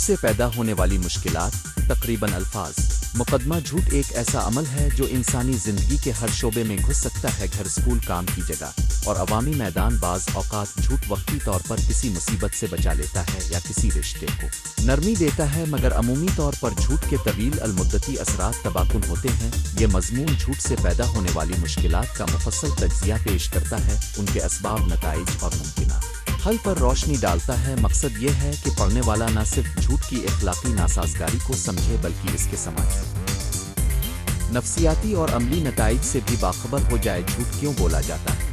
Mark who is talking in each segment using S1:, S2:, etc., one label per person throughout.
S1: से पैदा होने वाली मुश्किलात तकरीबन अल्फाज। मुकदमा झूठ एक ऐसा अमल है जो इंसानी जिंदगी के हर शोबे में घुस सकता है। घर, स्कूल, काम की जगह और अवामी मैदान। बाज़ औक़ात झूठ वक्ती तौर पर किसी मुसीबत से बचा लेता है या किसी रिश्ते को नरमी देता है, मगर अमूमी तौर पर झूठ के तवील अलमुद्दती असरात तबाकुन होते हैं। ये मज़मून झूठ से पैदा होने वाली मुश्किलात का मुफस्सल तज्ज़िया पेश करता है, उनके असबाब, नताइज और मुमकिनात हल पर रोशनी डालता है। मकसद ये है कि पढ़ने वाला न सिर्फ झूठ की इखलाकी नासाज़गारी को समझे बल्कि इसके समाजी, नफ्सियाती और अमली नताइज से भी बाखबर हो जाए। झूठ क्यों बोला जाता है?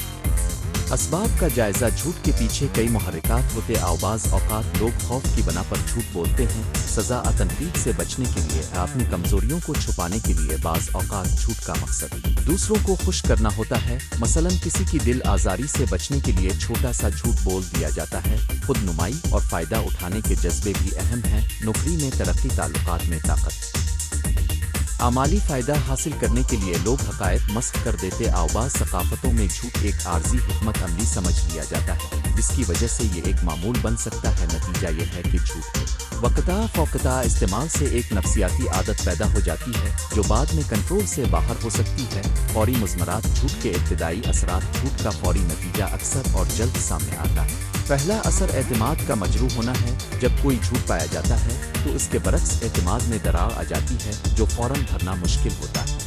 S1: असबाब का जायज़ा। झूठ के पीछे कई मुहर्रिकात होते। आवाज़ औकात लोग खौफ की बना पर झूठ बोलते हैं, सज़ा तनकीद से बचने के लिए, अपनी कमज़ोरियों को छुपाने के लिए। बाज़ औकात झूठ का मकसद दूसरों को खुश करना होता है। मसलन किसी की दिल आज़ारी से बचने के लिए छोटा सा झूठ बोल दिया जाता है। खुद नुमाई और फ़ायदा उठाने के जज्बे भी अहम हैं। नौकरी में तरक्की, ताल्लुकात में ताकत, आमाली फ़ायदा हासिल करने के लिए लोग हक़ायक़ मस्ख़ कर देते। आवाज़ सक़ाफ़तों में झूठ एक आर्ज़ी हिकमत अमली समझ लिया जाता है, जिसकी वजह से ये एक मामूल बन सकता है। नतीजा ये है कि झूठ वक़्ता फ़ौक़ता इस्तेमाल से एक नफ्सियाती आदत पैदा हो जाती है जो बाद में कंट्रोल से बाहर हो सकती है। फ़ौरी मुज़मरात। झूठ के इब्तिदाई असरात। झूठ का फ़ौरी नतीजा अक्सर और जल्द सामने आता है। पहला असर एतमाद का मजरूह होना है। जब कोई झूठ पाया जाता है तो इसके बरक्स एतमाद में दरार आ जाती है, जो फ़ौरन भरना मुश्किल होता है।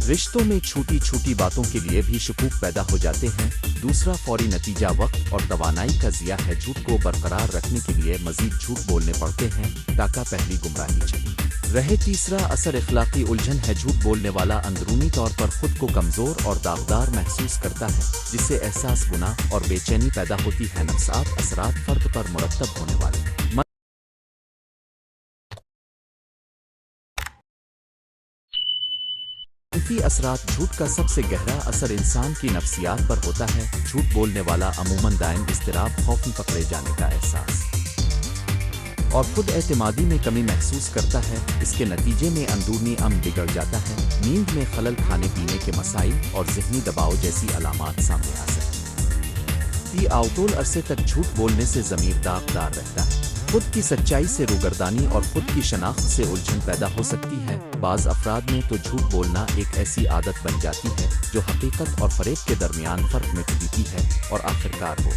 S1: रिश्तों में छोटी छोटी बातों के लिए भी शकूक पैदा हो जाते हैं। दूसरा फ़ौरी नतीजा वक्त और तवानाई का ज़िया है। झूठ को बरकरार रखने के लिए मज़ीद झूठ बोलने पड़ते हैं ताकि पहली गुमराही चली रहे। तीसरा असर इखलाकी उलझन है। झूठ बोलने वाला अंदरूनी तौर पर खुद को कमज़ोर और दागदार महसूस करता है, जिससे एहसास गुनाह और बेचैनी पैदा होती है। नफ्सात असरात फ़र्द पर मुरतब होने वाले मनफी असरात। झूठ का सबसे गहरा असर इंसान की नफ्सियात पर होता है। झूठ बोलने वाला अमूमन दायम इज़्तिराब, खौफ में पकड़े जाने का एहसास और खुद एतमादी में कमी महसूस करता है। इसके नतीजे में अंदरूनी अमन बिगड़ जाता है। नींद में खलल, खाने पीने के मसाइल और ज़हनी दबाव जैसी अलामात सामने आ सकती हैं। आउतोल अरसे तक झूठ बोलने से ज़मीर दागदार रहता है। खुद की सच्चाई से रूगर्दानी और खुद की शनाख्त से उलझन पैदा हो सकती है। बाज़ अफराद में तो झूठ बोलना एक ऐसी आदत बन जाती है जो हकीकत और फ़रेब के दरमियान फ़र्क में देती है और आखिरकार वो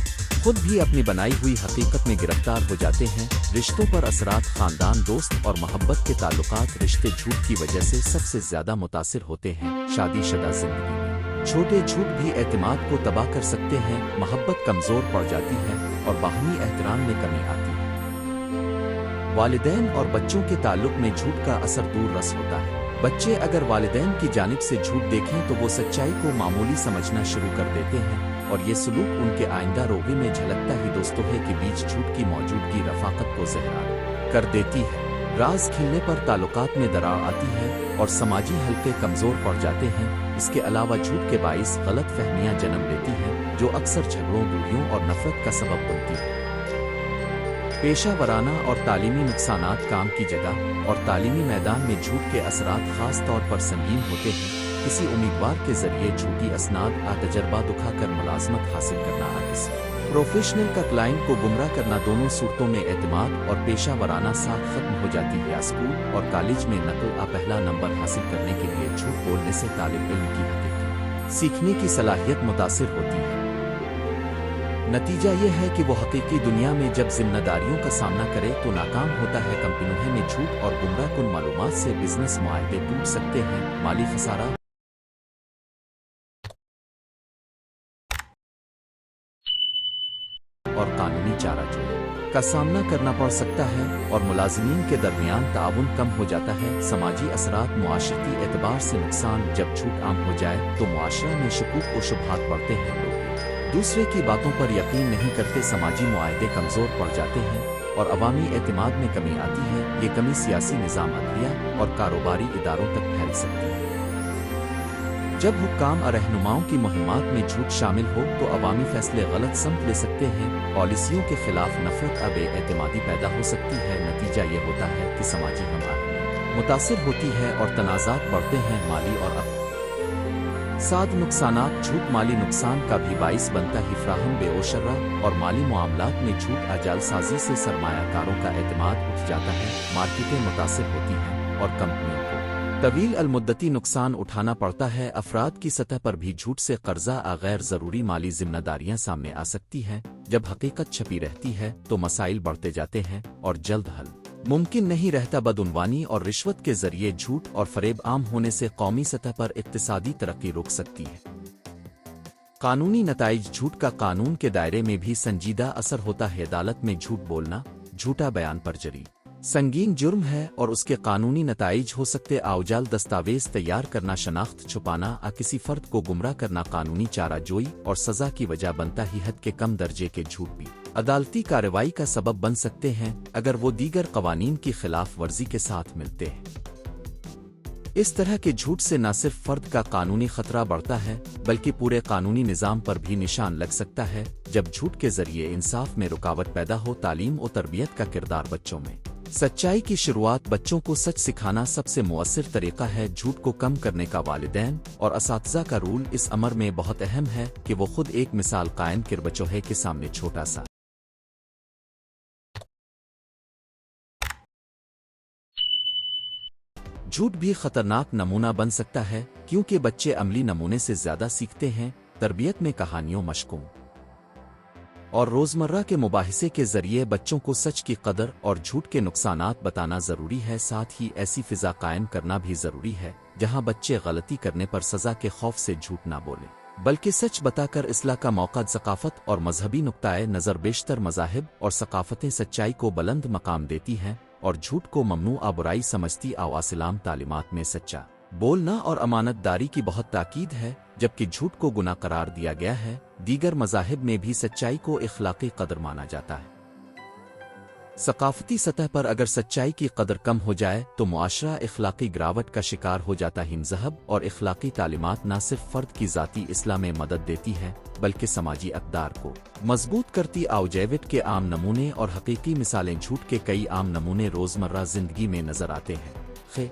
S1: खुद भी अपनी बनाई हुई हकीकत में गिरफ्तार हो जाते हैं। रिश्तों पर असरात। ख़ानदान, दोस्त और मोहब्बत के ताल्लुकात। रिश्ते झूठ की वजह से सबसे ज़्यादा मुतासिर होते हैं। शादीशुदा ज़िंदगी में छोटे झूठ भी एतमाद को तबाह कर सकते हैं। मोहब्बत कमज़ोर पड़ जाती है और बाहमी एहतराम में कमी आती है। वालिदैन और बच्चों के ताल्लुक में झूठ का असर दूर रस होता है। बच्चे अगर वालिदैन की जानिब से झूठ देखें तो वो सच्चाई को मामूली समझना शुरू कर देते हैं और ये सलूक उनके आइंदा रोवे में झलकता ही दोस्तों के बीच झूठ की मौजूदगी रफ़ाक़त को ज़हरा कर देती है। राज खिलने पर ताल्लुकात में दरार आती है और समाजी हल्के कमज़ोर पड़ जाते हैं। इसके अलावा झूठ के बाइस गलत फहमियाँ जन्म लेती हैं जो अक्सर झगड़ों, दूरियों और नफ़रत का सबब बनती है। पेशा वराना और तालीमी नुकसानात। काम की जगह और तालीमी मैदान में झूठ के असरात ख़ास तौर पर संगीन होते हैं। किसी उम्मीदवार के ज़रिए झूठी असनाद तजर्बा दिखाकर मुलाज़मत हासिल करना, किसी प्रोफेशनल का क्लाइंट को गुमराह करना, दोनों सूरतों में एतमाद और पेशा वराना साथ ख़त्म हो जाती है। स्कूल और कॉलेज में नकल पहला नंबर हासिल करने के लिए झूठ बोलने से तालिब इल्म की हकीकी सीखने की सलाहियत मुतासिर होती है। नतीजा ये है कि वो हकीकी दुनिया में जब जिम्मेदारियों का सामना करे तो नाकाम होता है। कंपनियों में झूठ और गुमराह कुन मालूमात से बिजनेस मुआहदे टूट सकते हैं। माली खसारा और कानूनी चाराजोई का सामना करना पड़ सकता है और मुलाजिमीन के दरमियान ताउन कम हो जाता है। समाजी असरात। मुआशरती एतबार से नुकसान। जब झूठ आम हो जाए तो मुआशरा में शकूक और शुबहात बढ़ते हैं। लोग दूसरे की बातों पर यकीन नहीं करते। समाजी मुआहदे कमज़ोर पड़ जाते हैं और अवामी एतमाद में कमी आती है। ये कमी सियासी निज़ाम, अदलिया और कारोबारी इदारों तक फैल सकती है। जब हुक्काम और रहनुमाओं की मुहिम्मात में झूठ शामिल हो तो अवामी फैसले गलत समत ले सकते हैं। पॉलिसियों के खिलाफ नफरत अब एतमादी पैदा हो सकती है। नतीजा ये होता है कि समाजी हमारी मुतासिर होती है और तनाज़ात बढ़ते हैं। माली और सात नुकसानात झूठ माली नुकसान का भी बाइस बनता ही फ्राहम बेओशर्रा और माली मामलात में झूठ जालसाजी से सरमायाकारों का एतमाद उठ जाता है, मार्केटें मुतासिर होती हैं और कंपनियों को तवील अलमुद्दती नुकसान उठाना पड़ता है। अफराद की सतह पर भी झूठ से कर्जा गैर ज़रूरी माली जिम्मेदारियां सामने आ सकती हैं। जब हकीकत छपी रहती है तो मसाइल बढ़ते जाते हैं और जल्द हल मुमकिन नहीं रहता। बदउनवानी और रिश्वत के जरिए झूठ और फरेब आम होने से कौमी सतह पर इक्तिसादी तरक्की रुक सकती है। कानूनी नताइज झूठ का कानून के दायरे में भी संजीदा असर होता है। अदालत में झूठ बोलना, झूठा बयान परजरी संगीन जुर्म है और उसके कानूनी नताइज हो सकते आउजाल दस्तावेज तैयार करना, शनाख्त छुपाना, किसी फर्द को गुमराह करना, कानूनी चाराजोई और सजा की वजह बनता ही हद के कम दर्जे के झूठ भी अदालती कार्रवाई का सबब बन सकते हैं अगर वो दीगर कवानीन की खिलाफ वर्जी के साथ मिलते हैं। इस तरह के झूठ से न सिर्फ फर्द का कानूनी खतरा बढ़ता है बल्कि पूरे कानूनी निज़ाम पर भी निशान लग सकता है। जब झूठ के जरिए इंसाफ में रुकावट पैदा हो, तालीम और तरबियत का किरदार बच्चों में सच्चाई की शुरुआत, बच्चों को सच सिखाना सबसे मुअस्सिर तरीका है। झूठ को कम करने का वालिदैन और असातिज़ा का रूल इस अमर में बहुत अहम है कि वो खुद एक मिसाल कायम कर बच्चों के सामने छोटा सा झूठ भी खतरनाक नमूना बन सकता है, क्योंकि बच्चे अमली नमूने से ज्यादा सीखते हैं। तरबियत में कहानियों, मशकों और रोजमर्रा के मुबाहिसे के जरिए बच्चों को सच की कदर और झूठ के नुकसानात बताना जरूरी है। साथ ही ऐसी फिजा कायम करना भी जरूरी है जहां बच्चे गलती करने पर सजा के खौफ से झूठ ना बोले बल्कि सच बताकर इस्लाह का मौका। सकाफत और मजहबी नुक्ताए नज़र बेशतर मज़ाहिब और सकाफतें सच्चाई को बुलंद मकाम देती हैं और झूठ को ममनूआ बुराई समझती। आवासिलाम तालीमात में सच्चा बोलना और अमानतदारी की बहुत ताकीद है, जबकि झूठ को गुनाह करार दिया गया है। दीगर मज़ाहिब में भी सच्चाई को इखलाकी कदर माना जाता है। सकाफती सतह पर अगर सच्चाई की कदर कम हो जाए तो मुआशरा इखलाकी गिरावट का शिकार हो जाता है। मज़हब और इखलाकी तालीमात न सिर्फ फ़र्द की ज़ाती इस्लाह में मदद देती है बल्कि समाजी अक़दार को मजबूत करती। आउजेविट के आम नमूने और हकीकी मिसालें। झूठ के कई आम नमूने रोज़मर्रा ज़िंदगी में नज़र आते हैं।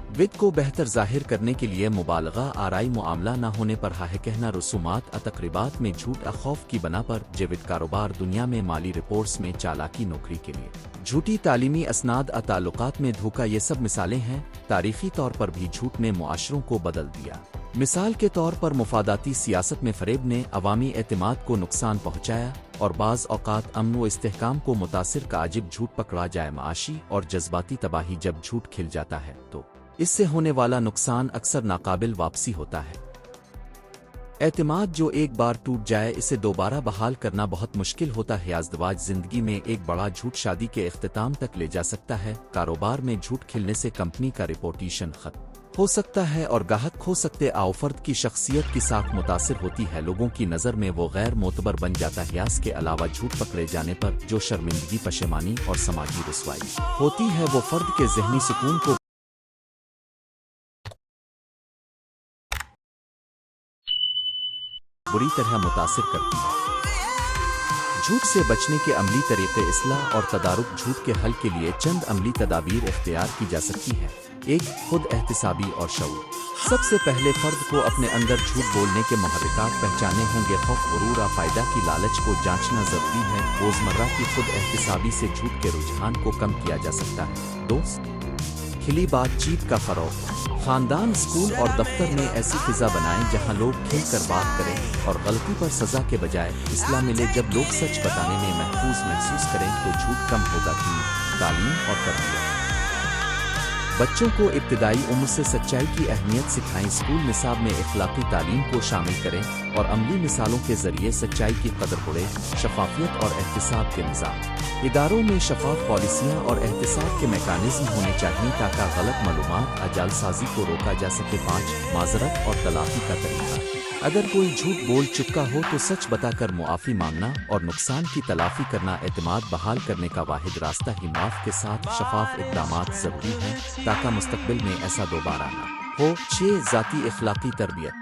S1: विद को बेहतर जाहिर करने के लिए मुबालगा, आराई मामला न होने पर हाहे कहना, रसूमात तकरीबात में झूठ, खौफ की बना पर जेविद कारोबार, दुनिया में माली रिपोर्ट्स में चालाकी, नौकरी के लिए झूठी तालीमी असनाद, ताल्लुकात में धोखा, ये सब मिसालें हैं। तारीखी तौर पर भी झूठ ने मुआशरों को बदल दिया। मिसाल के तौर पर मुफादाती सियासत में फरेब ने अवामी एतमाद को नुकसान पहुँचाया और बाज़ औक़ात अमन व इस्तेहकाम को मुतासिर का अजिब झूठ पकड़ा जाए। माशी और जज्बाती तबाही। जब झूठ खिल जाता है तो इससे होने वाला नुकसान अक्सर नाकाबिल वापसी होता है। एतमाद जो एक बार टूट जाए इसे दोबारा बहाल करना बहुत मुश्किल होता है। अज़दवाज जिंदगी में एक बड़ा झूठ शादी के इख्तिताम तक ले जा सकता है। कारोबार में झूठ खिलने से कंपनी का रिपोर्टेशन खत्म हो सकता है और गाहक खो सकते। फर्द की शख्सियत की साख मुतासिर होती है। लोगों की नज़र में वो गैर मोतबर बन जाता है। इसके अलावा झूठ पकड़े जाने पर जो शर्मिंदगी, पशेमानी और समाजी रुसवाई होती है वो फर्द के ज़हनी सुकून को बुरी तरह मुतासिर करती है। झूठ से बचने के अमली तरीक़े, इस्लाह और तदारुक। झूठ के हल के लिए चंद अमली तदाबीर इख्तियार की जा सकती है। एक, खुद एहतिसाबी और शऊर। सबसे पहले फर्द को अपने अंदर झूठ बोलने के मुहर्रिकात पहचाने होंगे। खौफ, गुरूर, फ़ायदा की लालच को जांचना ज़रूरी है। रोज़मर्रा की खुद एहतिसाबी से झूठ के रुझान को कम किया जा सकता है। दोस्त, खिली बातचीत का फ़रोग़। ख़ानदान, स्कूल और दफ्तर में ऐसी फ़िज़ा बनाएं जहां लोग खिलकर बात करें और गलती पर सज़ा के बजाय इस्लाह मिले। जब लोग सच बताने में महफूज महसूस करें तो झूठ कम होगा। तालीम और तरबियत। बच्चों को इब्तिदाई उम्र से सच्चाई की अहमियत सिखाएं। स्कूल निसाब में इखलाकी तालीम को शामिल करें और अमली मिसालों के जरिए सच्चाई की कदर बढ़े। शफाफियत और एहतिसाब के निज़ाम। इदारों में शफाफ पॉलिसियाँ और एहतिसाब के मैकानिज़्म होने चाहिए ताकि गलत मालूमात, जालसाजी को रोका जा सके। 5, माज़रत और तलाफ़ी का तरीका। अगर कोई झूठ बोल चुका हो तो सच बताकर मुआफ़ी मांगना और नुकसान की तलाफ़ी करना एतमाद बहाल करने का वाहिद रास्ता ही। माफ़ के साथ शफाफ इक़दामात ज़रूरी हैं ताकि मुस्तक़बिल में ऐसा दोबारा न हो। 6, ज़ाती इखलाकी तरबियत।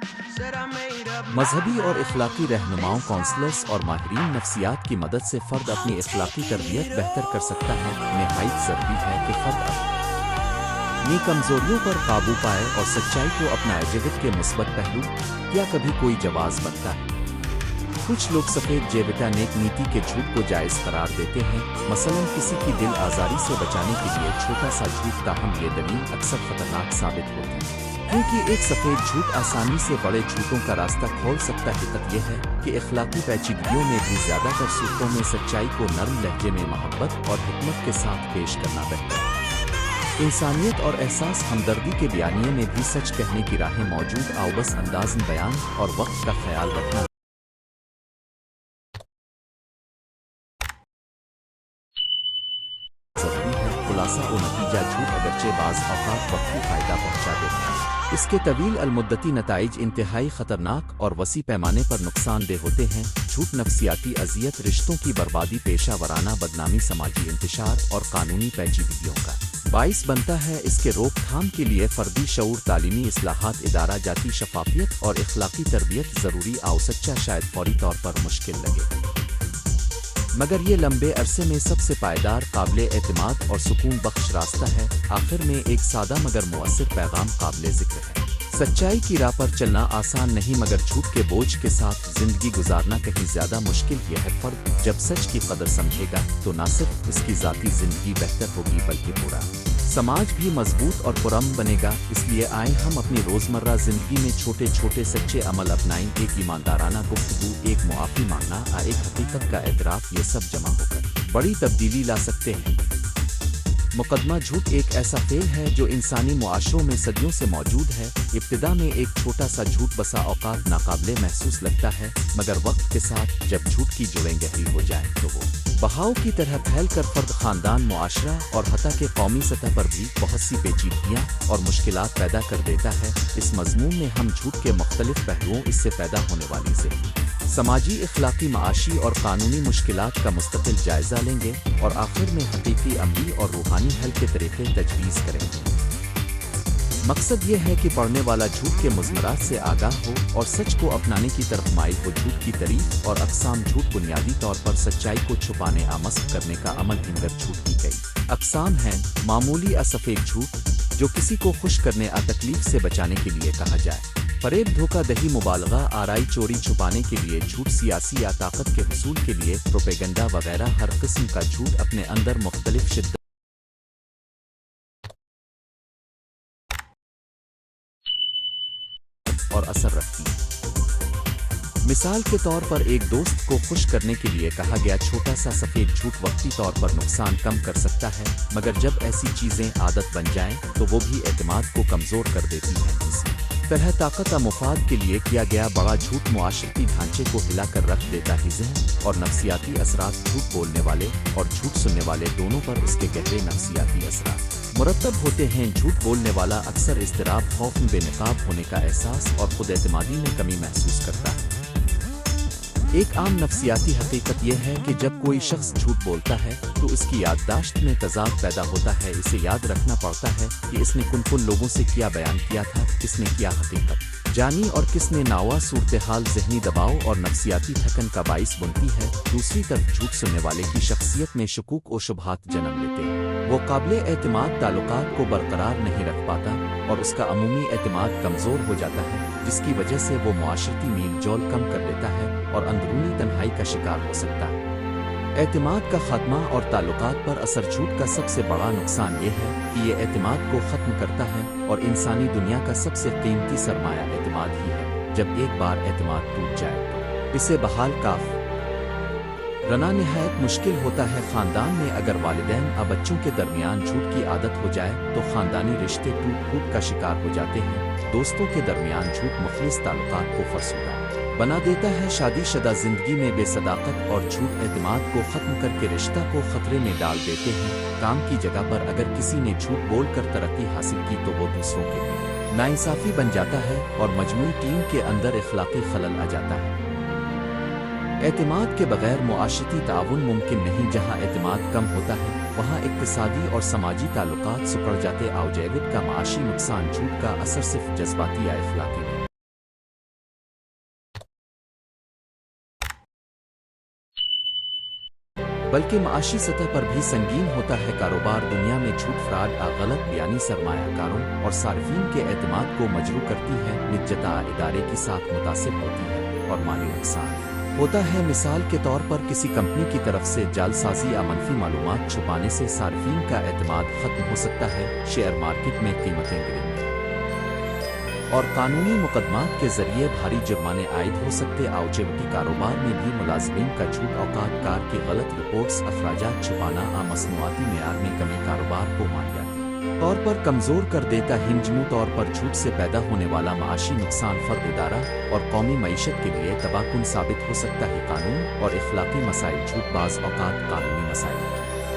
S1: मजहबी और इखलाकी रहनुमाओं, काउंसलर्स और माहिरीन नफ्सियात की मदद से फ़र्द अपनी इखलाकी तरबियत बेहतर कर सकता है। नहायत ज़रूरी है कि फ़र्द اپنی کمزوریوں پر قابو پائے اور سچائی کو اپنا جگت کے مثبت پہلو کیا کبھی کوئی جواز بنتا ہے؟ کچھ لوگ سفید جیوتا نیک نیتی کے جھوٹ کو جائز قرار دیتے ہیں، مثلا کسی کی دل آزاری سے بچانے کے لیے چھوٹا سا جھوٹ، تاہم یہ دلیل اکثر خطرناک ثابت ہوتی ہے کیونکہ ایک سفید جھوٹ آسانی سے بڑے جھوٹوں کا راستہ کھول سکتا ہے۔ حقیقت یہ ہے کہ اخلاقی پیچیدگیوں میں بھی زیادہ تر صورتوں میں سچائی کو نرم لہجے میں محبت اور حکمت کے ساتھ پیش کرنا بہتر ہے۔ انسانیت اور احساس ہمدردی کے بیانیے میں بھی سچ کہنے کی راہیں موجود، آؤ بس انداز بیان اور وقت کا خیال رکھنا ضروری ہے۔ خلاصہ و نتیجہ، جھوٹ اگرچہ بعض اوقات وقتی فائدہ پہنچا دیتا ہے، اس کے طویل المدتی نتائج انتہائی خطرناک اور وسیع پیمانے پر نقصان دہ ہوتے ہیں۔ جھوٹ نفسیاتی اذیت، رشتوں کی بربادی، پیشہ ورانہ بدنامی، سماجی انتشار اور قانونی پیچیدگیوں کا باعث بنتا ہے۔ اس کے روک تھام کے لیے فردی شعور، تعلیمی اصلاحات، ادارہ جاتی شفافیت اور اخلاقی تربیت ضروری۔ آؤ سچا شاید فوری طور پر مشکل لگے، مگر یہ لمبے عرصے میں سب سے پائیدار، قابل اعتماد اور سکون بخش راستہ ہے۔ آخر میں ایک سادہ مگر مؤثر پیغام قابل ذکر ہے: سچائی کی راہ پر چلنا آسان نہیں، مگر جھوٹ کے بوجھ کے ساتھ زندگی گزارنا کہیں زیادہ مشکل۔ یہ ہے فرد جب سچ کی قدر سمجھے گا تو نہ صرف اس کی ذاتی زندگی بہتر ہوگی بلکہ پورا سماج بھی مضبوط اور پرامن بنے گا۔ اس لیے آئیں ہم اپنی روزمرہ زندگی میں چھوٹے چھوٹے سچے عمل اپنائیں، ایک ایماندارانہ گفتگو، ایک معافی مانگنا، ایک حقیقت کا اعتراف، یہ سب جمع ہو کر بڑی تبدیلی لا سکتے ہیں۔ مقدمہ: جھوٹ ایک ایسا فعل ہے جو انسانی معاشروں میں صدیوں سے موجود ہے۔ ابتدا میں ایک چھوٹا سا جھوٹ بسا اوقات ناقابل محسوس لگتا ہے، مگر وقت کے ساتھ جب جھوٹ کی جڑیں گہری ہو جائیں تو وہ بہاؤ کی طرح پھیل کر فرد، خاندان، معاشرہ اور حتیٰ کہ قومی سطح پر بھی بہت سی پیچیدگیاں اور مشکلات پیدا کر دیتا ہے۔ اس مضمون میں ہم جھوٹ کے مختلف پہلوؤں، اس سے پیدا ہونے والی سماجی، اخلاقی، معاشی اور قانونی مشکلات کا مستقل جائزہ لیں گے اور آخر میں حقیقی، عملی اور روحانی حل کے طریقے تجویز کریں گے۔ مقصد یہ ہے کہ پڑھنے والا جھوٹ کے مضمرات سے آگاہ ہو اور سچ کو اپنانے کی طرف مائل ہو۔ جھوٹ کی تعریف اور اقسام: جھوٹ بنیادی طور پر سچائی کو چھپانے، آمسک کرنے کا عمل ہے، مگر جھوٹ کی کئی اقسام ہیں۔ معمولی سفید جھوٹ، جو کسی کو خوش کرنے یا تکلیف سے بچانے کے لیے کہا جائے۔ فریب، دھوکہ دہی، مبالغہ آرائی، چوری چھپانے کے لیے جھوٹ، سیاسی یا طاقت کے حصول کے لیے پروپیگنڈا وغیرہ۔ ہر قسم کا جھوٹ اپنے اندر مختلف شدت اور اثر رکھتی ہے۔ مثال کے طور پر ایک دوست کو خوش کرنے کے لیے کہا گیا چھوٹا سا سفید جھوٹ وقتی طور پر نقصان کم کر سکتا ہے، مگر جب ایسی چیزیں عادت بن جائیں تو وہ بھی اعتماد کو کمزور کر دیتی ہیں۔ اسی طرح طاقت و مفاد کے لیے کیا گیا بڑا جھوٹ معاشرتی ڈھانچے کو ہلا کر رکھ دیتا ہے۔ ذہن اور نفسیاتی اثرات: جھوٹ بولنے والے اور جھوٹ سننے والے دونوں پر اس کے گہرے نفسیاتی اثرات مرتب ہوتے ہیں۔ جھوٹ بولنے والا اکثر اضطراب، خوف، بے نقاب ہونے کا احساس اور خود اعتمادی میں کمی محسوس کرتا ہے۔ ایک عام نفسیاتی حقیقت یہ ہے کہ جب کوئی شخص جھوٹ بولتا ہے تو اس کی یادداشت میں تضاد پیدا ہوتا ہے۔ اسے یاد رکھنا پڑتا ہے کہ اس نے کن لوگوں سے کیا بیان کیا تھا، کس نے کیا حقیقت جانی اور کس نے ناوا۔ صورتحال ذہنی دباؤ اور نفسیاتی تھکن کا باعث بنتی ہے۔ دوسری طرف جھوٹ سننے والے کی شخصیت میں شکوک و شبہات جنم لیتے ہیں۔ وہ قابل اعتماد تعلقات کو برقرار نہیں رکھ پاتا اور اس کا عمومی اعتماد کمزور ہو جاتا ہے، جس کی وجہ سے وہ معاشرتی میل جول کم کر لیتا ہے اور اندرونی تنہائی کا شکار ہو سکتا ہے۔ اعتماد کا خاتمہ اور تعلقات پر اثر: جھوٹ کا سب سے بڑا نقصان یہ ہے کہ یہ اعتماد کو ختم کرتا ہے اور انسانی دنیا کا سب سے قیمتی سرمایہ اعتماد ہی ہے۔ جب ایک بار اعتماد ٹوٹ جائے تو اسے بحال رنا نہایت مشکل ہوتا ہے۔ خاندان میں اگر والدین اور بچوں کے درمیان جھوٹ کی عادت ہو جائے تو خاندانی رشتے ٹوٹ پھوٹ کا شکار ہو جاتے ہیں۔ دوستوں کے درمیان جھوٹ مخلص تعلقات کو فرسودہ بنا دیتا ہے۔ شادی شدہ زندگی میں بے صداقت اور جھوٹ اعتماد کو ختم کر کے رشتہ کو خطرے میں ڈال دیتے ہیں۔ کام کی جگہ پر اگر کسی نے جھوٹ بول کر ترقی حاصل کی تو وہ دوسروں کے لیے ناانصافی بن جاتا ہے اور مجموعی ٹیم کے اندر اخلاقی خلل آ جاتا ہے۔ اعتماد کے بغیر معاشرتی تعاون ممکن نہیں۔ جہاں اعتماد کم ہوتا ہے وہاں اقتصادی اور سماجی تعلقات سکڑ جاتے۔ آوجیوت کا معاشی نقصان: جھوٹ کا اثر صرف جذباتی یا اخلاقی نہیں۔ बल्कि माशी सतह पर भी संगीन होता है। कारोबार दुनिया में झूठ, फ्रॉड, गलत बयानी सरमायाकारों और सार्फिन के एतमाद को मजरूह करती है, निजता इदारे की साख मुतासिर होती है और माली नुकसान होता है। मिसाल के तौर पर किसी कंपनी की तरफ से जालसाजी या मनफी मालूमात छुपाने से सार्फिन का एतमाद खत्म हो सकता है, शेयर मार्केट में कीमतें गिरेंगी और कानूनी मुकदमात के जरिए भारी जुर्माने आयद हो सकते। आउचेवटी कारोबार में भी मुलाजमीन का झूठ, औकात कार की गलत रिपोर्ट्स, अखराजात छुपाना, मसनूआती मेयार में कमी कारोबार को मालियाती तौर पर कमजोर कर देता है। मजमू तौर पर झूठ से पैदा होने वाला माशी नुकसान फर्द, इदारा और कौमी मईशत के लिए तबाहकुन साबित हो सकता है। कानून और इखलाकी मसाइल, झूठ बाज़ औकात कानूनी मसाइल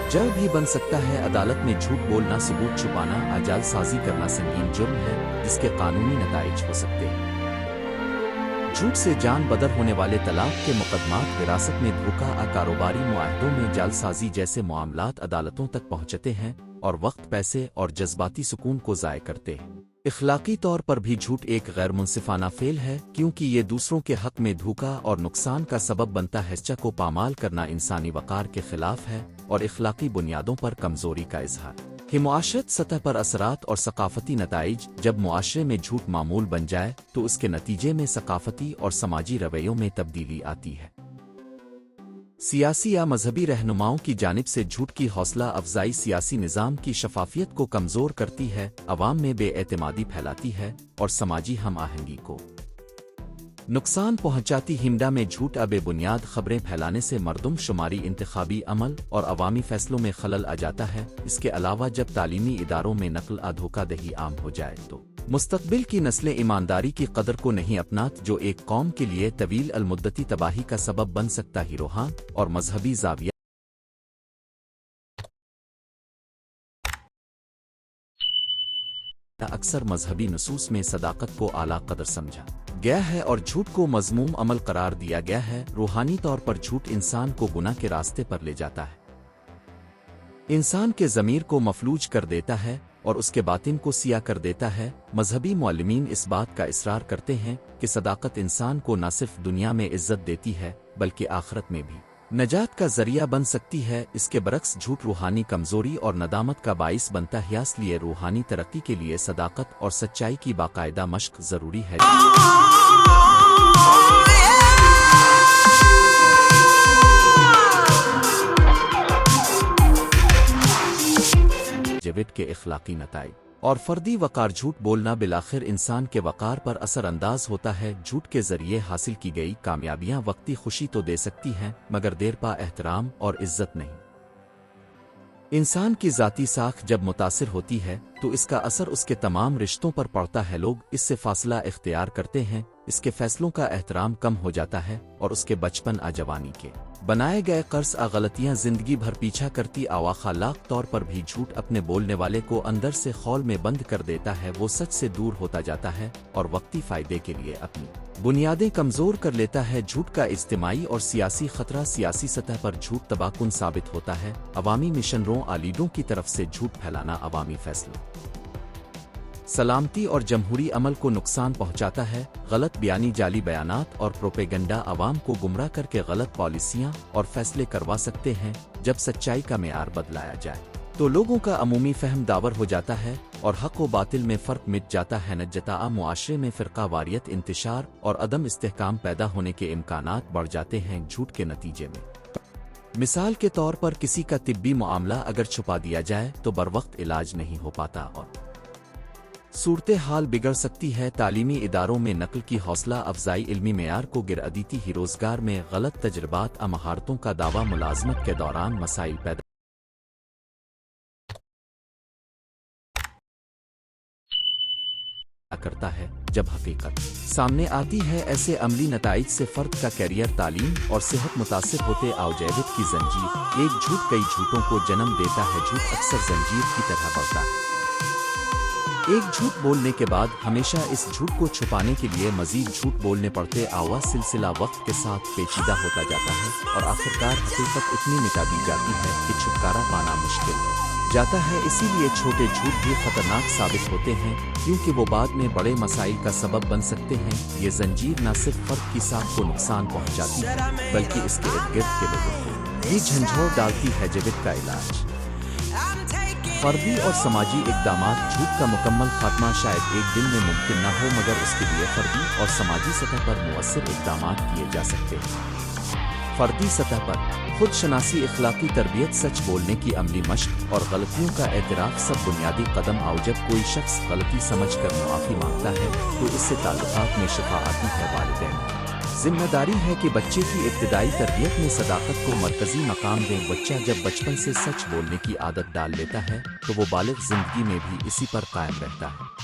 S1: जड़ भी बन सकता है। अदालत में झूठ बोलना, सबूत छुपाना, जालसाजी करना संगीन जुर्म है जिसके कानूनी नताइज हो सकते हैं। झूठ से जान बदर होने वाले तलाक के मुकदमात, विरासत में धोखा, कारोबारी मुआहदों में जालसाजी जैसे मामलात अदालतों तक पहुंचते हैं और वक्त, पैसे और जज्बाती सुकून को ज़ाय करते हैं। इखलाकी तौर पर भी झूठ एक गैर मुनसिफाना फेल है क्योंकि ये दूसरों के हक में धोखा और नुकसान का सबब बनता है। सच्चा को पामाल करना इंसानी वक़ार के खिलाफ है और इखलाकी बुनियादों पर कमजोरी का इजहार है। मुआशरत सतह पर असरात और सकाफती नताइज, जब मुआशरे में झूठ मामूल बन जाए तो उसके नतीजे में सकाफती और समाजी रवैयों में तब्दीली आती है। सियासी या मजहबी रहनुमाओं की जानिब से झूठ की हौसला अफजाई सियासी निज़ाम की शफाफियत को कमज़ोर करती है, अवाम में बेएतमादी फैलाती है और समाजी हम आहंगी को नुकसान पहुंचाती। हिमडा में झूठ बेबुनियाद खबरें फैलाने से मरदम शुमारी, इंतखाबी अमल और अवामी फैसलों में खलल आ जाता है। इसके अलावा जब तालीमी इदारों में नकल धोखाधही आम हो जाए तो मुस्तकबिल की नस्लें ईमानदारी की कदर को नहीं अपनात, जो एक कौम के लिए तवील अलमुद्दती तबाही का सबब बन सकता है। रूहान और मजहबी जाविया अक्सर मजहबी नसूस में सदाकत को आला कदर समझा गया है और झूठ को मज़मूम अमल करार दिया गया है। रूहानी तौर पर झूठ इंसान को गुनाह के रास्ते पर ले जाता है, इंसान के ज़मीर को मफलूज कर देता है और उसके बातिन को सिया कर देता है। मजहबी मुअल्लिमीन इस बात का इसरार करते हैं कि सदाकत इंसान को न सिर्फ दुनिया में इज्जत देती है बल्कि आखिरत में भी नजात का जरिया बन सकती है। इसके बरक्स झूठ रूहानी कमजोरी और नदामत का बाइस बनता है। इसलिए रूहानी तरक्की के लिए सदाकत और सच्चाई की बाकायदा मश्क जरूरी है। जेविट के इखलाकी नताइज और फर्दी वकार, झूठ बोलना बिलाखिर इंसान के वकार पर असर अंदाज होता है। झूठ के जरिए हासिल की गई कामयाबियां वक्ती खुशी तो दे सकती हैं मगर देर पा एहतराम और इज्जत नहीं। इंसान की ज़ाती साख जब मुतासिर होती है तो इसका असर उसके तमाम रिश्तों पर पड़ता है। लोग इससे फासला इख्तियार करते हैं, इसके फैसलों का एहतराम कम हो जाता है और उसके बचपन जवानी के बनाए गए कर्ज गलतियां जिंदगी भर पीछा करती। खालाक तौर पर भी झूठ अपने बोलने वाले को अंदर से खौल में बंद कर देता है। वो सच से दूर होता जाता है और वक्ती फायदे के लिए अपनी बुनियादें कमजोर कर लेता है। झूठ का इज्तिमाई और सियासी खतरा, सियासी सतह पर झूठ तबाहकुन साबित होता है। अवामी मिशनरों लीडरों की तरफ से झूठ फैलाना अवामी फैसलों, सलामती और जमहूरी अमल को नुकसान पहुंचाता है। गलत बयानी, जाली बयानात और प्रोपेगंडा अवाम को गुमराह करके गलत पॉलिसियां और फैसले करवा सकते हैं। जब सच्चाई का मेयार बदलाया जाए तो लोगों का अमूमी फहम दावर हो जाता है और हक व बातिल में फ़र्क मिट जाता है। नजता मुआशरे में फ़िरका वारियत, इंतशार और अदम इस्तेहकाम पैदा होने के इम्कानात बढ़ जाते हैं झूठ के नतीजे में। मिसाल के तौर पर किसी का तिब्बी मामला अगर छुपा दिया जाए तो बरवक्त इलाज नहीं हो पाता और सूरत हाल बिगड़ सकती है। तालीमी इदारों में नकल की हौसला अफजाई इल्मी मेयार को गिरा देती ही। रोजगार में गलत तजर्बात, महारतों का दावा मुलाजमत के दौरान मसाइल पैदा करता है। जब हकीकत सामने आती है ऐसे अमली नताइज से फर्द का कैरियर, तालीम और सेहत मुतासिर होते। आवजैवित की जंजीर, एक झूठ कई झूठों को जन्म देता है। झूठ अक्सर जंजीर की तरह बढ़ता है। एक झूठ बोलने के बाद हमेशा इस झूठ को छुपाने के लिए मजीद झूठ बोलने पड़ते। आवा सिलसिला वक्त के साथ पेचीदा होता जाता है और आखिरकार हकीकत इतनी मिटा दी जाती है कि छुटकारा पाना मुश्किल है। जाता है। इसीलिए छोटे झूठ भी खतरनाक साबित होते हैं, क्योंकि वो बाद में बड़े मसाइल का सबब बन सकते हैं। ये जंजीर न सिर्फ फर्द की साख को नुकसान पहुंचाती है, बल्कि इसके इर्द गिर्द के लोगों को भी झंझोर डालती है। जवेद का इलाज। फर्दी और समाजी इक़दामात। झूठ का मुकम्मल खात्मा शायद एक दिन में मुमकिन न हो, मगर उसके लिए फर्दी और समाजी सतह पर मुअस्सर इक़दामात किए जा सकते हैं। फर्दी सतह पर खुद शनासी, इखलाकी तरबियत, सच बोलने की अमली मश्क और गलतियों का एतराफ़ सब बुनियादी कदम आओ। जब कोई शख्स गलती समझ कर मुआफ़ी मांगता है तो इससे ताल्लुकात में शिफा आती है। वालिदैन जिम्मेदारी है कि बच्चे की इब्तिदाई तरबियत में सदाकत को मरकज़ी मकाम दें। बच्चा जब बचपन से सच बोलने की आदत डाल लेता है तो वो बालिग़ ज़िंदगी में भी इसी पर कायम रहता है।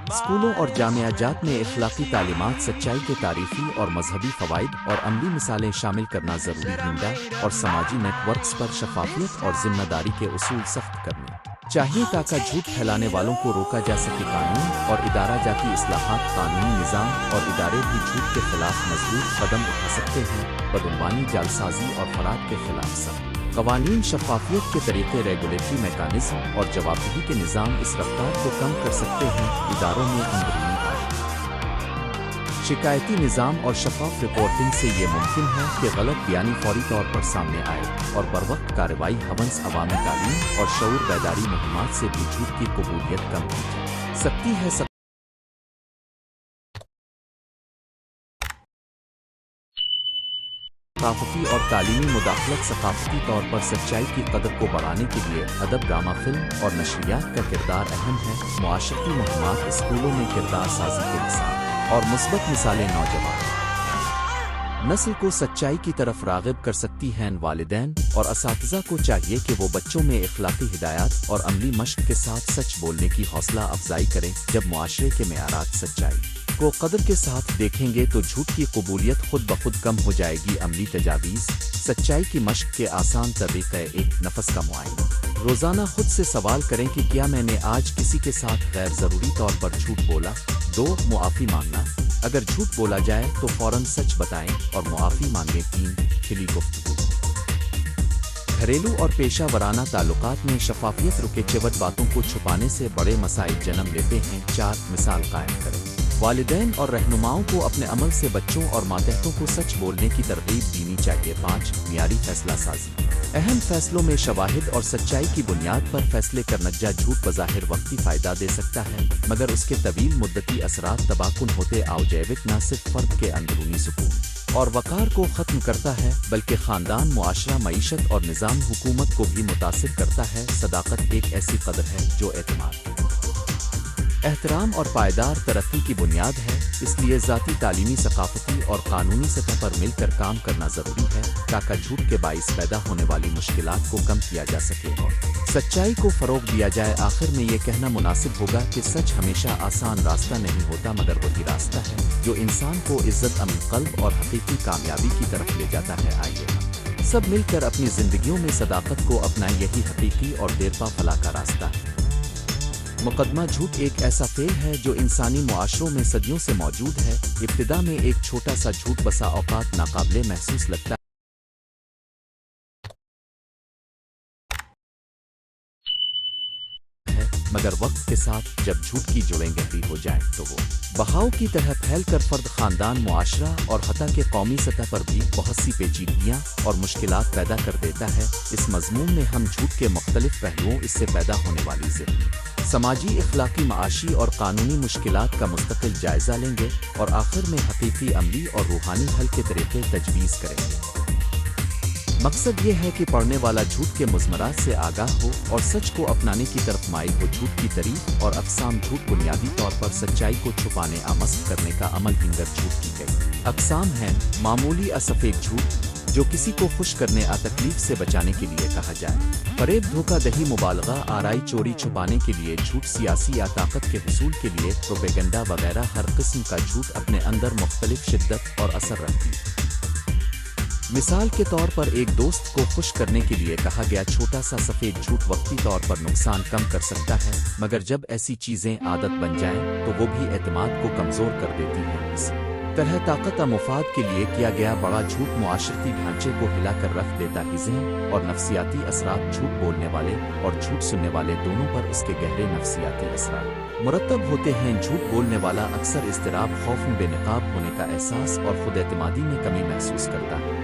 S1: स्कूलों और जामियाजात में इखलाकी तालीमात, सच्चाई के तारीख़ी और मजहबी फ़वाइद और अमली मिसालें शामिल करना ज़रूरी। हिंदा और समाजी नेटवर्क्स पर शफाफियत और ज़िम्मेदारी के उसूल सख्त करने चाहिए ताकि झूठ फैलाने वालों को रोका जा सके। कानून और इदारा जाती इस्लाहात। कानूनी निज़ाम और इदारे भी झूठ के खिलाफ मजबूत कदम उठा सकते हैं। बदعنوانی, जालसाजी और फराड के खिलाफ सख्त कवानीन, शफाफियत के तरीके, रेगुलेटरी मैकानिज़्म और जवाबदेही के निज़ाम इस रफ्तार को कम कर सकते हैं। इदारों में अंदरूनी शिकायती निज़ाम और शफाफ रिपोर्टिंग से ये मुमकिन है कि गलत बयानी फौरी तौर पर सामने आए और बरवक्त कार्रवाई। हवंस, अवामी तालीम और शऊर बेदारी मुहिमात से भी झूठ की कबूलियत कम की जा सकती है। सकाफ़ती और तालीमी मुदाखलत। सकाफ़ती तौर पर सच्चाई की कदर को बढ़ाने के लिए अदब, ड्रामा, फिल्म और नशरियात का किरदार अहम है। मुआशरती मुहिमात, स्कूलों में किरदार साजी के मिसाल और मुस्बत मिसालें नौजवान नस्ल को सच्चाई की तरफ राग़िब कर सकती हैं। वालिदैन और असातिज़ा को चाहिए कि वो बच्चों में इखलाकी हिदायत और अमली मश्क के साथ सच बोलने की हौसला अफजाई करें। जब मुआशरे के मेयारात सच्चाई को कदर के साथ देखेंगे तो झूठ की कबूलियत खुद ब खुद कम हो जाएगी। अमली तजावीज़। सच्चाई की मश्क के आसान तरीक़े। 1. नफस का मुआयना। रोज़ाना खुद से सवाल करें कि क्या मैंने आज किसी के साथ गैर ज़रूरी तौर पर झूठ बोला। 2. मुआफ़ी मांगना। अगर झूठ बोला जाए तो फ़ौरन सच बताएं और मुआफ़ी मांगें। 3. खिली गुफ्तगू। घरेलू और पेशा वराना ताल्लुकात में शफाफियत। रुके चिवट बातों को छुपाने से बड़े मसाइल जन्म लेते हैं। 4. मिसाल कायम करें। वालिदैन और रहनुमाओं को अपने अमल से बच्चों और मातहतों को सच बोलने की तरगीब देनी चाहिए। 5. मियारी फैसला साजी। अहम फैसलों में शवाहिद और सच्चाई की बुनियाद पर फैसले करना। झूठ बज़ाहिर वक्ती फ़ायदा दे सकता है, मगर उसके तवील मुद्दती असरात तबाकुन होते आओ। जैविक न सिर्फ फ़र्द के अंदरूनी सुकून और वक़ार को ख़त्म करता है, बल्कि ख़ानदान, मुआशरा, मईशत और निज़ाम हुकूमत को भी मुतासिर करता है। सदाकत एक ऐसी कदर है जो एतमाद, एहतराम और पायदार तरक्की की बुनियाद है। इसलिए ज़ाती, तालीमी, सकाफ़ती और कानूनी सतह पर मिलकर काम करना ज़रूरी है ताकि झूठ के बाइस पैदा होने वाली मुश्किलात को कम किया जा सके और सच्चाई को फ़रोग़ दिया जाए। आखिर में ये कहना मुनासिब होगा कि सच हमेशा आसान रास्ता नहीं होता, मगर वही रास्ता है जो इंसान को इज़्ज़त, अमन, क़ल्ब और हक़ीक़ी कामयाबी की तरफ ले जाता है। आइए सब मिलकर अपनी ज़िंदगियों में सदाकत को अपनाएं। यही हक़ीक़ी और देरपा फलाह का रास्ता है। मुकदमा झूठ एक ऐसा फ़ेल है जो इंसानी मुआशरों में सदियों से मौजूद है। इब्तिदा में एक छोटा सा झूठ बसा औक़ात नाकाबिले महसूस लगता है, मगर वक्त के साथ जब झूठ की जुड़ें गहरी हो जाएं तो वो बहाव की तरह फैलकर फ़र्द, ख़ानदान, मुआशरा और हत्ता के कौमी सतह पर भी बहुत सी पेचीदगियाँ और मुश्किलात पैदा कर देता है। इस मज़मून में हम झूठ के मुख्तलिफ पहलुओं, इससे पैदा होने वाली ज़िंदगी, समाजी, इखलाकी, माशी और कानूनी मुश्किलात का मुस्तकिल जायज़ा लेंगे और आखिर में हक़ीक़ी, अमली और रूहानी हल के तरीक़े तजवीज़ करेंगे। मकसद ये है कि पढ़ने वाला झूठ के मुज़मरात से आगाह हो और सच को अपनाने की तरफ माइल हो। झूठ की तारीफ़ और अक़साम। झूठ बुनियादी तौर पर सच्चाई को छुपाने, आमस्त करने का अमल। हिंगर झूठ की कई अक़साम हैं। मामूली असफ़ेद झूठ, जो किसी को खुश करने या तकलीफ से बचाने के लिए कहा जाए। फरेब, धोखा दही, मुबालगा, आराई, चोरी, छुपाने के लिए झूठ। सियासी या ताकत के हुसूल के लिए प्रोपेगेंडा वगैरह। हर किस्म का झूठ अपने अंदर मुख्तलिफ शिद्दत और असर रखती है। मिसाल के तौर पर एक दोस्त को खुश करने के लिए कहा गया छोटा सा सफ़ेद झूठ वक्ती तौर पर नुकसान कम कर सकता है, मगर जब ऐसी चीज़ें आदत बन जाएं तो वो भी एतमाद को कमज़ोर कर देती हैं। इस तरह ताकत मफाद के लिए किया गया बड़ा झूठ मुआशरती ढांचे को हिलाकर रख देता ही ज़हन और नफसियाती असरात झूठ बोलने वाले और झूठ सुनने वाले दोनों पर उसके गहरे नफसियाती असरात मुरतब होते हैं। झूठ बोलने वाला अक्सर इज़्तिराब, खौफ, बेनकाब होने का एहसास और खुद एतमादी में कमी महसूस करता है।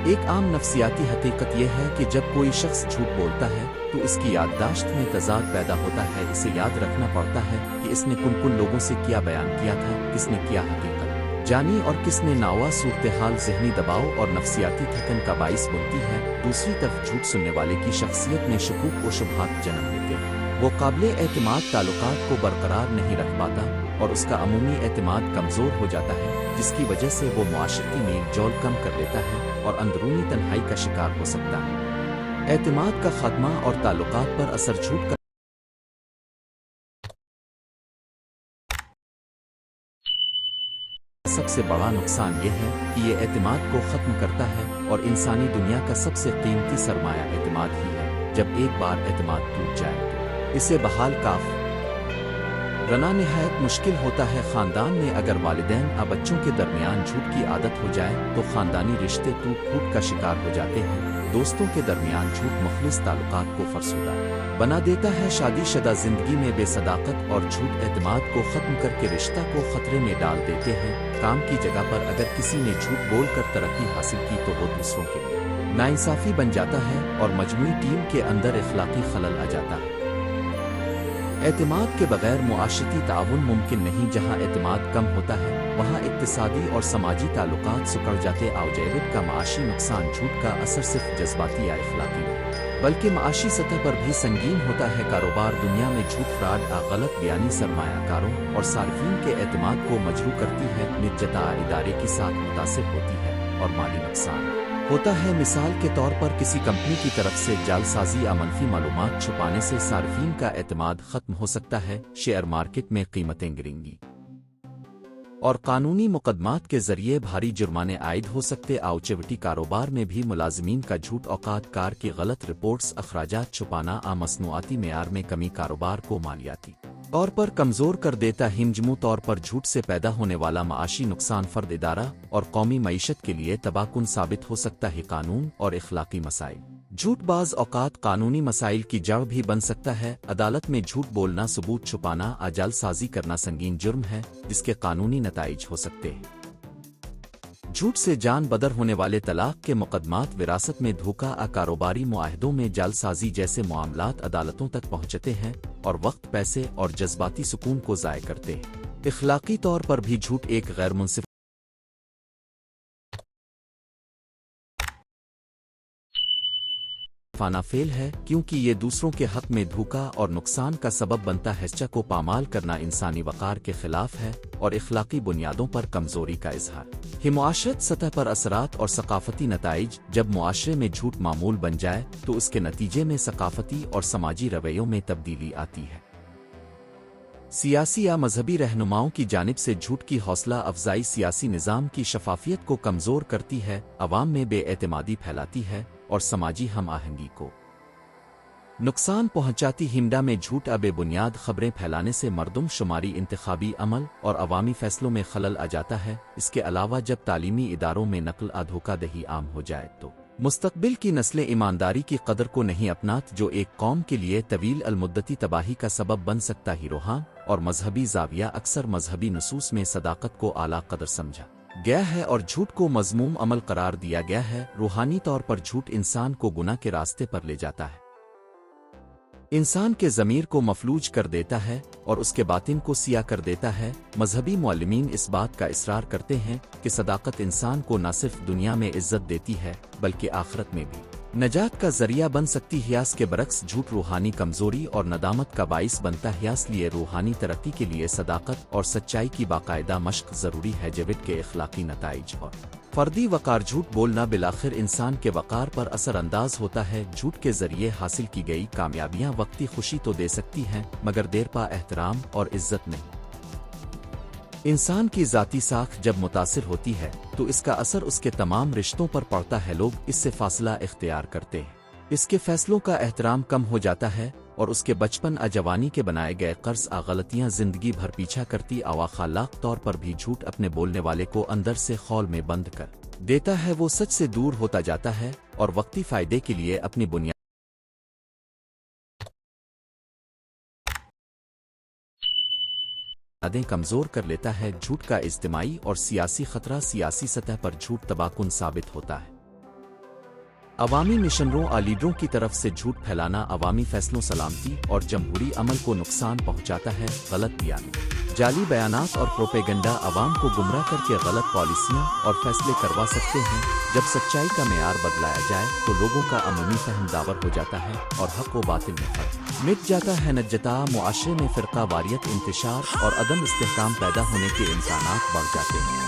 S1: एक आम नफसियाती हकीकत यह है कि जब कोई शख्स झूठ बोलता है तो इसकी याददाश्त में तजाद पैदा होता है। इसे याद रखना पड़ता है कि इसने कुन कुन लोगों से क्या बयान किया था, किसने क्या हकीकत जानी और किसने नावा। सूरत हाल ज़हनी दबाव और नफसियाती थकन का बाइस बनती है। दूसरी तरफ झूठ सुनने वाले की शख्सियत में शकूक व शुबहात जन्म लेते हैं। वो काबिल एतमाद ताल्लुकात को बरकरार नहीं रख पाता और उसका अमूमी एतमाद कमज़ोर हो जाता है, जिसकी वजह से वो मुआशरती मेल जोल कम कर लेता है और अंदरूनी तन्हाई का शिकार हो सकता है। एतमाद का खात्मा और ताल्लुकात पर असर झूठ का सबसे बड़ा नुकसान यह है कि ये एतमाद को ख़त्म करता है और इंसानी दुनिया का सबसे कीमती सरमाया एतमाद ही है। जब एक बार एतमाद टूट जाए तो इसे बहाल काफ रना निहायत मुश्किल होता है। ख़ानदान में अगर वालिदैन और बच्चों के दरमियान झूठ की आदत हो जाए तो ख़ानदानी रिश्ते टूट फूट का शिकार हो जाते हैं। दोस्तों के दरमियान झूठ मुखलिस ताल्लुकात को फरसुदा बना देता है। शादीशुदा जिंदगी में बेसदाकत और झूठ एतमाद को ख़त्म करके रिश्ता को ख़तरे में डाल देते हैं। काम की जगह पर अगर किसी ने झूठ बोलकर तरक्की हासिल की तो वो दूसरों के लिए नाइंसाफ़ी बन जाता है और मजमूई टीम के अंदर इखलाकी खलल आ जाता है। एतमाद के बगैर मुआशरती ताउन मुमकिन नहीं। जहाँ एतमाद कम होता है वहाँ इक्तिसादी और समाजी ताल्लुकात सिकुड़ जाते। आवजेवित का माशी नुकसान झूठ का असर सिर्फ जज्बाती या इखलाकी नहीं बल्कि माशी सतह पर भी संगीन होता है। कारोबार दुनिया में झूठ, फ्रॉड, गलत बयानी सरमायाकारों और सार्फिन के एतमाद को मजरूह करती है। निजता इदारे के साथ मुतासिर होती है और माली नुकसान होता है। मिसाल के तौर पर किसी कंपनी की तरफ से जालसाजी या मनफी मालूमात छुपाने से सार्फिन का एतमाद खत्म हो सकता है। शेयर मार्केट में कीमतें गिरेंगी और कानूनी मुकदमात के जरिए भारी जुर्माने आयद हो सकते। आउचेविटी कारोबार में भी मुलाजिमीन का झूठ, औकात कार की गलत रिपोर्ट्स, अखराजात छुपाना, मसनूआती मेयार में कमी कारोबार को मालियाती तौर पर कमज़ोर कर देता। हिमजमू तौर पर झूठ से पैदा होने वाला माशी नुकसान फर्द, इदारा और कौमी मईशत के लिए तबाहकुन साबित हो सकता है। कानून और इखलाकी मसाइल झूठ बाज़ औकात कानूनी मसाइल की जड़ भी बन सकता है। अदालत में झूठ बोलना, सबूत छुपाना, जालसाजी करना संगीन जुर्म है जिसके कानूनी नताइज हो सकते हैं। झूठ से जान बदर होने वाले तलाक के मुकदमात, विरासत में धोखा, कारोबारी मुआहदों में जालसाजी जैसे मामलात अदालतों तक पहुंचते हैं और वक्त, पैसे और जज्बाती सुकून को ज़ाय करते हैं। इखलाकी तौर पर भी झूठ एक गैर मुनसिफ फाना फेल है क्योंकि ये दूसरों के हक में धोखा और नुकसान का सबब बनता है। सच्चा को पामाल करना इंसानी वक़ार के खिलाफ है और इखलाकी बुनियादों पर कमजोरी का इजहार है। मुआशरत सतह पर असरात और सकाफती नताइज जब मुआशरे में झूठ मामूल बन जाए तो उसके नतीजे में सकाफती और समाजी रवैयों में तब्दीली आती है। सियासी या मजहबी रहनुमाओं की जानिब से झूठ की हौसला अफजाई सियासी निज़ाम की शफाफियत को कमज़ोर करती है, अवाम में बेएतमादी फैलाती है और समाजी हम आहंगी को नुकसान पहुंचाती। हिमडा में झूठ बेबुनियाद खबरें फैलाने से मर्दम शुमारी, इंतखाबी अमल और अवामी फैसलों में खलल आ जाता है। इसके अलावा जब तालीमी इदारों में नकल धोखाधही आम हो जाए तो मुस्तकबिल की नस्लें ईमानदारी की कदर को नहीं अपनात, जो एक कौम के लिए तवील अलमुद्दती तबाही का सबब बन सकता ही। रूहान और मजहबी जाविया अक्सर मजहबी नसूस में सदाकत को आला कदर समझा गया है और झूठ को मज़मूम अमल करार दिया गया है। रूहानी तौर पर झूठ इंसान को गुनाह के रास्ते पर ले जाता है, इंसान के ज़मीर को मफलूज कर देता है और उसके बातिन को सिया कर देता है। मजहबी मुअल्लिमीन इस बात का इसरार करते हैं कि सदाकत इंसान को न सिर्फ दुनिया में इज्जत देती है बल्कि आखिरत में भी नजात का जरिया बन सकती है। यास के बरक्स झूठ रूहानी कमजोरी और नदामत का बाइस बनता है। यास लिए रूहानी तरक्की के लिए सदाकत और सच्चाई की बाकायदा मश्क ज़रूरी है। जविद के इखलाकी नताइज और फर्दी वकार झूठ बोलना बिलाखिर इंसान के वकार पर असर अंदाज होता है। झूठ के जरिए हासिल की गई कामयाबियां वक्ती खुशी तो दे सकती हैं मगर देर पा एहतराम और इज्जत नहीं। इंसान की ज़ाती साख जब मुतासिर होती है तो इसका असर उसके तमाम रिश्तों पर पड़ता है। लोग इससे फासला इख्तियार करते हैं, इसके फैसलों का एहतराम कम हो जाता है اور اس کے بچپن جوانی کے بنائے گئے قرض غلطیاں زندگی بھر پیچھا کرتی خلاق طور پر بھی جھوٹ اپنے بولنے والے کو اندر سے خول میں بند کر دیتا ہے، وہ سچ سے دور ہوتا جاتا ہے اور وقتی فائدے کے لیے اپنی بنیادیں کمزور کر لیتا ہے۔ جھوٹ کا اجتماعی اور سیاسی خطرہ، سیاسی سطح پر جھوٹ تباہ کن ثابت ہوتا ہے۔ عوامی مشنروں لیڈروں کی طرف سے جھوٹ پھیلانا عوامی فیصلوں، سلامتی اور جمہوری عمل کو نقصان پہنچاتا ہے۔ غلط بیانی، جعلی بیانات اور پروپیگنڈا عوام کو گمراہ کر کے غلط پالیسیاں اور فیصلے کروا سکتے ہیں۔ جب سچائی کا معیار بدلایا جائے تو لوگوں کا عمومی فہم داور ہو جاتا ہے اور حق و باطل میں فرق مٹ جاتا ہے۔ نجتا معاشرے میں فرقہ واریت، انتشار اور عدم استحکام پیدا ہونے کے امکانات بڑھ جاتے ہیں۔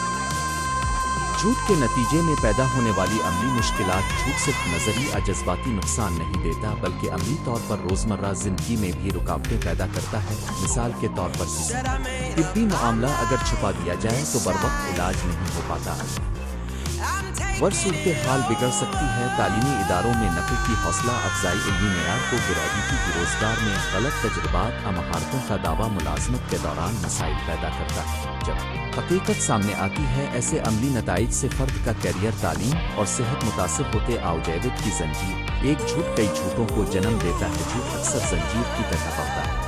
S1: جھوٹ کے نتیجے میں پیدا ہونے والی عملی مشکلات، جھوٹ صرف نظری جذباتی نقصان نہیں دیتا بلکہ عملی طور پر روزمرہ زندگی میں بھی رکاوٹیں پیدا کرتا ہے۔ مثال کے طور پر طبی معاملہ اگر چھپا دیا جائے تو بروقت علاج نہیں ہو پاتا، صورتحال بگڑ سکتی ہے۔ تعلیمی اداروں میں نقل کی حوصلہ افزائی علمی معیار کو گراوی کی، روزگار میں غلط تجربات مہارتوں کا دعویٰ ملازمت کے دوران مسائل پیدا کرتا ہے۔ جب حقیقت سامنے آتی ہے، ایسے عملی نتائج سے فرد کا کیریئر، تعلیم اور صحت متاثر ہوتے۔ جیوت کی زنجیر، ایک جھوٹ کئی جھوٹوں کو جنم دیتا ہے۔ جھوٹ اکثر زنجیر کی طرح بڑھتا ہے۔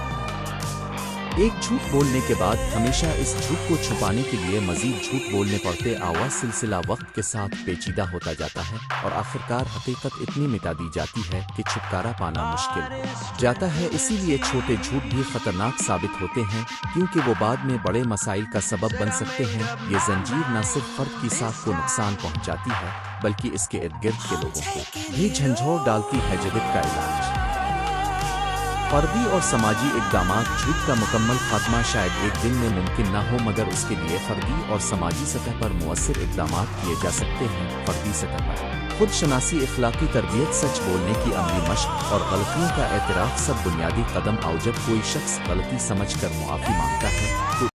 S1: ایک جھوٹ بولنے کے بعد ہمیشہ اس جھوٹ کو چھپانے کے لیے مزید جھوٹ بولنے پڑتے۔ سلسلہ وقت کے ساتھ پیچیدہ ہوتا جاتا ہے اور آخرکار حقیقت اتنی مٹا دی جاتی ہے کہ چھٹکارا پانا مشکل ہو جاتا ہے۔ اسی لیے چھوٹے جھوٹ بھی خطرناک ثابت ہوتے ہیں کیونکہ وہ بعد میں بڑے مسائل کا سبب بن سکتے ہیں۔ یہ زنجیر نہ صرف فرد کی ساکھ کو نقصان پہنچاتی ہے بلکہ اس کے ارد گرد کے لوگوں کو بھی جھنجھوڑ ڈالتی ہے۔ جدت کا علاج، فردی اور سماجی اقدامات۔ جھوٹ کا مکمل خاتمہ شاید ایک دن میں ممکن نہ ہو، مگر اس کے لیے فردی اور سماجی سطح پر مؤثر اقدامات کیے جا سکتے ہیں۔ فردی سطح پر خود شناسی، اخلاقی تربیت، سچ بولنے کی عملی مشق اور غلطیوں کا اعتراف سب بنیادی قدم۔ جب کوئی شخص غلطی سمجھ کر معافی مانگتا ہے تو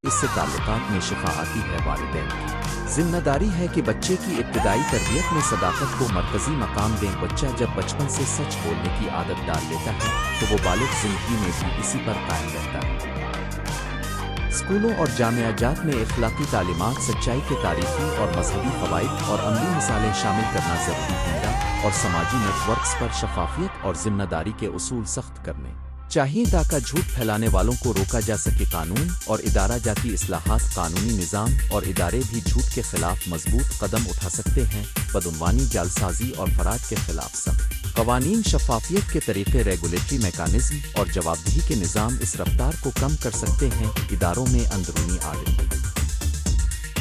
S1: اس سے تعلقات میں شفا آتی ہے۔ والدین کی ذمہ داری ہے کہ بچے کی ابتدائی تربیت میں صداقت کو مرکزی مقام دیں۔ بچہ جب بچپن سے سچ بولنے کی عادت ڈال لیتا ہے تو وہ بالغ زندگی میں بھی اسی پر قائم رہتا ہے۔ اسکولوں اور جامعات میں اخلاقی تعلیمات، سچائی کے تاریخی اور مذہبی فوائد اور عملی مثالیں شامل کرنا ضروری ہے اور سماجی نیٹ ورکس پر شفافیت اور ذمہ داری کے اصول سخت کرنے چاہیے تاکہ جھوٹ پھیلانے والوں کو روکا جا سکے۔ قانون اور ادارہ جاتی اصلاحات، قانونی نظام اور ادارے بھی جھوٹ کے خلاف مضبوط قدم اٹھا سکتے ہیں۔ بدعنوانی، جعلسازی اور فراڈ کے خلاف سخت قوانین، شفافیت کے طریقے، ریگولیٹری میکانزم اور جوابدہی کے نظام اس رفتار کو کم کر سکتے ہیں۔ اداروں میں اندرونی آڈٹ،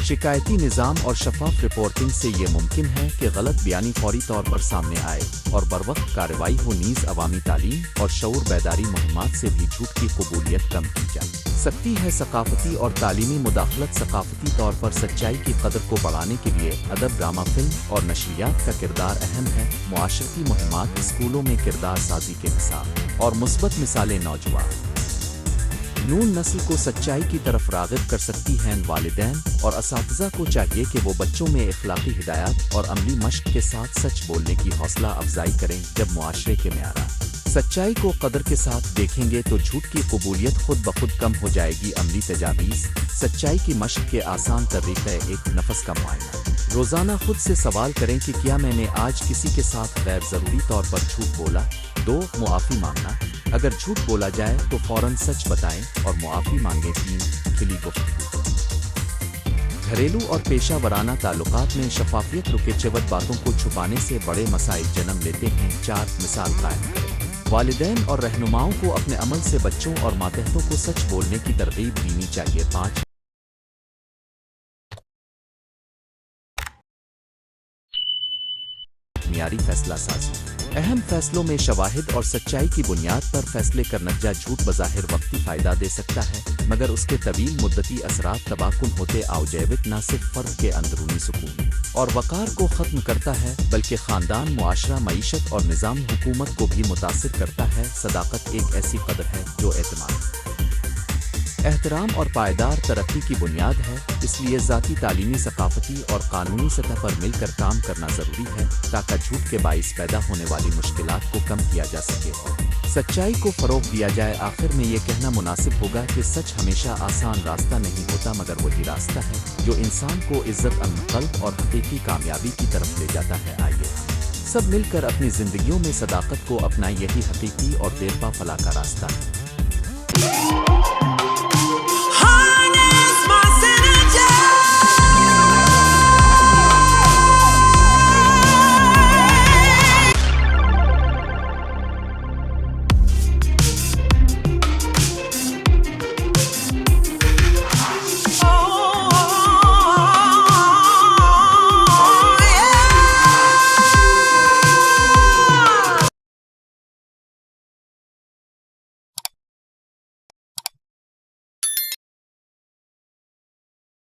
S1: شکایتی نظام اور شفاف رپورٹنگ سے یہ ممکن ہے کہ غلط بیانی فوری طور پر سامنے آئے اور بروقت کارروائی ہو۔ نیز عوامی تعلیم اور شعور بیداری مہمات سے بھی جھوٹ کی قبولیت کم کی جا سکتی ہے۔ ثقافتی اور تعلیمی مداخلت، ثقافتی طور پر سچائی کی قدر کو بڑھانے کے لیے ادب، ڈرامہ، فلم اور نشریات کا کردار اہم ہے۔ معاشرتی مہمات، اسکولوں میں کردار سازی کے مثال اور مثبت مثالیں نوجوان نسل کو سچائی کی طرف راغب کر سکتی ہیں۔ والدین اور اساتذہ کو چاہیے کہ وہ بچوں میں اخلاقی ہدایات اور عملی مشق کے ساتھ سچ بولنے کی حوصلہ افزائی کریں۔ جب معاشرے کے معیارات سچائی کو قدر کے ساتھ دیکھیں گے تو جھوٹ کی قبولیت خود بخود کم ہو جائے گی۔ عملی تجاویز، سچائی کی مشق کے آسان طریقے: ایک، نفس کا معائنہ۔ روزانہ خود سے سوال کریں کہ کیا میں نے آج کسی کے ساتھ غیر ضروری طور پر جھوٹ بولا؟ 2، معافی مانگنا۔ اگر جھوٹ بولا جائے تو فوراً سچ بتائیں اور معافی مانگیں۔ 3، کھلی گفتگو۔ گھریلو اور پیشہ ورانہ تعلقات میں شفافیت، رکے چوٹ باتوں کو چھپانے سے بڑے مسائل جنم لیتے ہیں۔ 4، مثال قائم کریں۔ والدین اور رہنماؤں کو اپنے عمل سے بچوں اور ماتحتوں کو سچ بولنے کی ترغیب دینی چاہیے۔ 5، معیاری فیصلہ سازی۔ اہم فیصلوں میں شواہد اور سچائی کی بنیاد پر فیصلے کرنا۔ جھوٹ بظاہر وقتی فائدہ دے سکتا ہے مگر اس کے طویل مدتی اثرات تباہ کن ہوتے۔ جیوت نہ صرف فرد کے اندرونی سکون اور وقار کو ختم کرتا ہے بلکہ خاندان، معاشرہ، معیشت اور نظام حکومت کو بھی متاثر کرتا ہے۔ صداقت ایک ایسی قدر ہے جو اعتماد احترام اور پائیدار ترقی کی بنیاد ہے، اس لیے ذاتی، تعلیمی، ثقافتی اور قانونی سطح پر مل کر کام کرنا ضروری ہے تاکہ جھوٹ کے باعث پیدا ہونے والی مشکلات کو کم کیا جا سکے اور سچائی کو فروغ دیا جائے۔ آخر میں یہ کہنا مناسب ہوگا کہ سچ ہمیشہ آسان راستہ نہیں ہوتا، مگر وہی راستہ ہے جو انسان کو عزت، امن، قلب اور حقیقی کامیابی کی طرف لے جاتا ہے۔ آئیے سب مل کر اپنی زندگیوں میں صداقت کو اپنائیں، یہی حقیقی اور دیرپا فلاح کا راستہ ہے۔